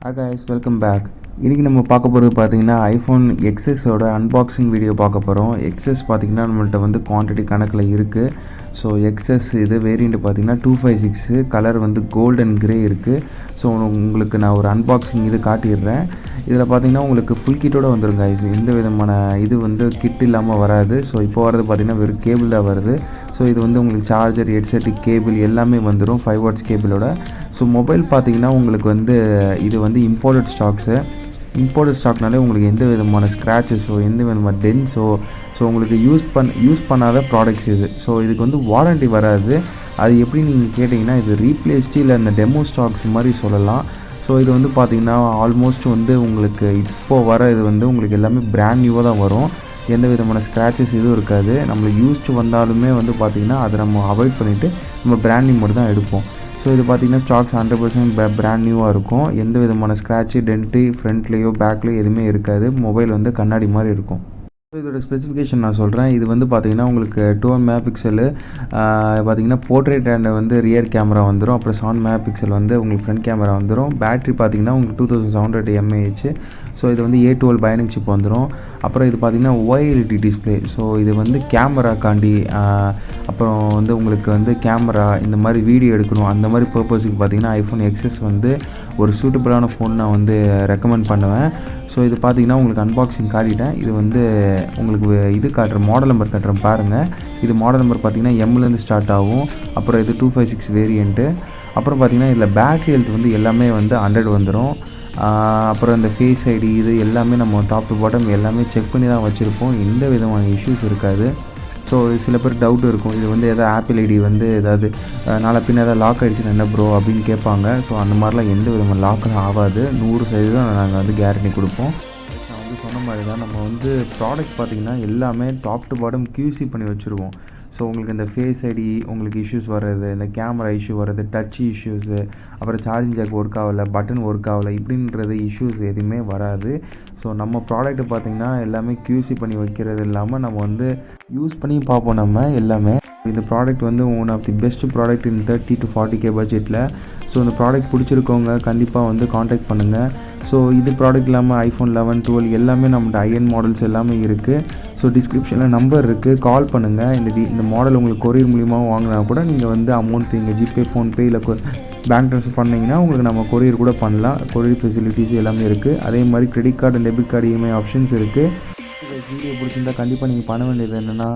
Hi guys, welcome back. இன்றைக்கி நம்ம பார்க்க போகிறது பார்த்திங்கன்னா ஐஃபோன் எக்ஸஸோட அன்பாக்சிங் வீடியோ பார்க்க போகிறோம். எக்ஸஸ் பார்த்திங்கன்னா நம்மள்ட்ட வந்து குவான்டிட்டி கணக்கில் இருக்குது. ஸோ எக்ஸஸ் இது வேரியண்ட் பார்த்திங்கன்னா 256 கலர் வந்து கோல்டு அண்ட் கிரே இருக்குது. ஸோ உங்களுக்கு நான் ஒரு அன்பாக்சிங் இது காட்டிடுறேன். இதில் பார்த்திங்கன்னா உங்களுக்கு ஃபுல் கிட்டோடு வந்துடும் கைஸ். எந்த விதமான இது வந்து கிட் இல்லாமல் வராது. ஸோ இப்போ வரது பார்த்திங்கன்னா வெறும் கேபிள் தான் வருது. ஸோ இது வந்து உங்களுக்கு சார்ஜர், ஹெட்செட்டு, கேபிள் எல்லாமே வந்துடும் 5 வாட்ஸ் கேபிளோட. ஸோ மொபைல் பார்த்திங்கன்னா உங்களுக்கு வந்து இது வந்து இம்போர்ட்டட் ஸ்டாக்னாலே உங்களுக்கு எந்த விதமான ஸ்க்ராச்சஸோ எந்த விதமான டென்ஸோ உங்களுக்கு யூஸ் பண்ணாத ப்ராடக்ட்ஸ் இது. ஸோ இதுக்கு வந்து வாரண்ட்டி வராது. அது எப்படி நீங்கள் கேட்டிங்கன்னா இது ரீப்ளேஸ்டு இல்லை இந்த டெமோ ஸ்டாக்ஸ் மாதிரி சொல்லலாம். ஸோ இது வந்து பார்த்திங்கன்னா ஆல்மோஸ்ட் வந்து உங்களுக்கு இப்போது வர இது வந்து உங்களுக்கு எல்லாமே பிராண்ட் நியூவாக தான் வரும். எந்த விதமான ஸ்க்ராச்சஸ் எதுவும் இருக்காது. நம்மளுக்கு யூஸ்டு வந்தாலுமே வந்து பார்த்திங்கன்னா அதை நம்ம அவாய்ட் பண்ணிவிட்டு நம்ம பிராண்ட் நியூ மட்டும் தான் எடுப்போம். ஸோ இது பார்த்திங்கன்னா ஸ்டாக்ஸ் 100% பிராண்ட் நியூவாக இருக்கும். எந்த விதமான ஸ்க்ராட்சு, டென்ட்டு ஃப்ரண்ட்லேயோ பேக்லேயோ எதுவுமே இருக்காது. மொபைல் வந்து கண்ணாடி மாதிரி இருக்கும். ஸோ இதோட ஸ்பெசிஃபிகேஷன் நான் சொல்கிறேன். இது வந்து பார்த்திங்கன்னா உங்களுக்கு 12 மெகாபிக்சலு பார்த்திங்கன்னா போர்ட்ரேட் அண்ட் வந்து ரியர் கேமரா வந்துடும். அப்புறம் 7 மெகாபிக்சல் வந்து உங்களுக்கு ஃப்ரண்ட் கேமரா வந்துடும். பேட்ரி பார்த்திங்கன்னா உங்களுக்கு 2700 mAh. ஸோ இது வந்து A12 பைனிக் சிப் வந்துடும். அப்புறம் இது பார்த்திங்கன்னா OLED டிஸ்பிளே. ஸோ இது வந்து கேமராக்காண்டி அப்புறம் வந்து உங்களுக்கு வந்து கேமரா இந்த மாதிரி வீடியோ எடுக்கணும் அந்த மாதிரி பர்பஸுக்கு பார்த்திங்கன்னா ஐஃபோன் எக்ஸஸ் வந்து ஒரு சூட்டபிளான ஃபோன் நான் வந்து ரெக்கமெண்ட் பண்ணுவேன். ஸோ இது பார்த்திங்கன்னா உங்களுக்கு அன்பாக்சிங் காட்டிட்டேன். இது வந்து உங்களுக்கு இது காட்டுறேன், மாடல் நம்பர் காட்டுறேன் பாருங்கள். இது மாடல் நம்பர் பார்த்திங்கன்னா எம்லேருந்து ஸ்டார்ட் ஆகும். அப்புறம் இது 256 வேரியண்ட்டு. அப்புறம் பார்த்திங்கன்னா இதில் பேட்ரி ஹெல்த் வந்து எல்லாமே வந்து 100 வந்துடும். அப்புறம் இந்த ஃபேஸ் ஐடி இது எல்லாமே நம்ம டாப் டு பாட்டம் எல்லாமே செக் பண்ணி தான் வச்சுருப்போம். எந்த விதமான இஷ்யூஸ் இருக்காது. ஸோ சில பேர் டவுட் இருக்கும், இது வந்து எதாவது ஆப்பிள் ஐடி வந்து ஏதாவது நாளை பின்ன எதாவது லாக் ஆகிடுச்சுன்னா என்ன ப்ரோ அப்படின்னு கேட்பாங்க. ஸோ அந்த மாதிரிலாம் எந்த விதமான லாக் ஆகாது. 100% நாங்கள் வந்து கேரண்டி கொடுப்போம். நான் வந்து சொன்ன மாதிரி தான் நம்ம வந்து ப்ராடக்ட் பார்த்திங்கன்னா எல்லாமே டாப் டு பாட்டம் QC பண்ணி வச்சுருவோம். ஸோ உங்களுக்கு இந்த ஃபேஸ் ஐடி உங்களுக்கு இஷ்யூஸ் வர்றது, இந்த கேமரா இஷ்யூ வர்றது, டச் இஷ்யூஸு, அப்புறம் சார்ஜிங் ஜாக் ஒர்க் ஆகலை, பட்டன் ஒர்க் ஆகலை இப்படின்றது இஷ்யூஸ் எதுவுமே வராது. ஸோ நம்ம ப்ராடக்ட்டு பார்த்திங்கன்னா எல்லாமே QC பண்ணி வைக்கிறது இல்லாமல் நம்ம வந்து யூஸ் பண்ணி பார்ப்போம் நம்ம எல்லாமே. இந்த ப்ராடக்ட் வந்து one of the best product in 30 to 40K பட்ஜெட்டில். ஸோ இந்த ப்ராடக்ட் பிடிச்சிருக்கவங்க கண்டிப்பாக வந்து காண்டாக்ட் பண்ணுங்கள். ஸோ இது ப்ராடக்ட் இல்லாமல் ஐஃபோன் 11, 12 எல்லாமே நம்மகிட்ட ஐஎன் மாடல்ஸ் எல்லாமே இருக்குது. ஸோ டிஸ்கிரிப்ஷனில் நம்பர் இருக்குது, கால் பண்ணுங்கள். இந்த மாடல் உங்களுக்கு கொரியர் மூலியமாக வாங்கினா கூட நீங்கள் வந்து அமௌண்ட் நீங்கள் ஜிபே, ஃபோன்பே இல்லை பேங்க் ட்ரான்ஸ்ஃபர் பண்ணிங்கன்னா உங்களுக்கு நம்ம கொரியர் கூட பண்ணலாம். கொரியர் ஃபெசிலிட்டிஸ் எல்லாமே இருக்குது. அதே மாதிரி credit card, debit card, EMI options இருக்குது. வீடியோ பிடிச்சிருந்தால் கண்டிப்பாக நீங்கள் பண்ண வேண்டியது என்னென்னா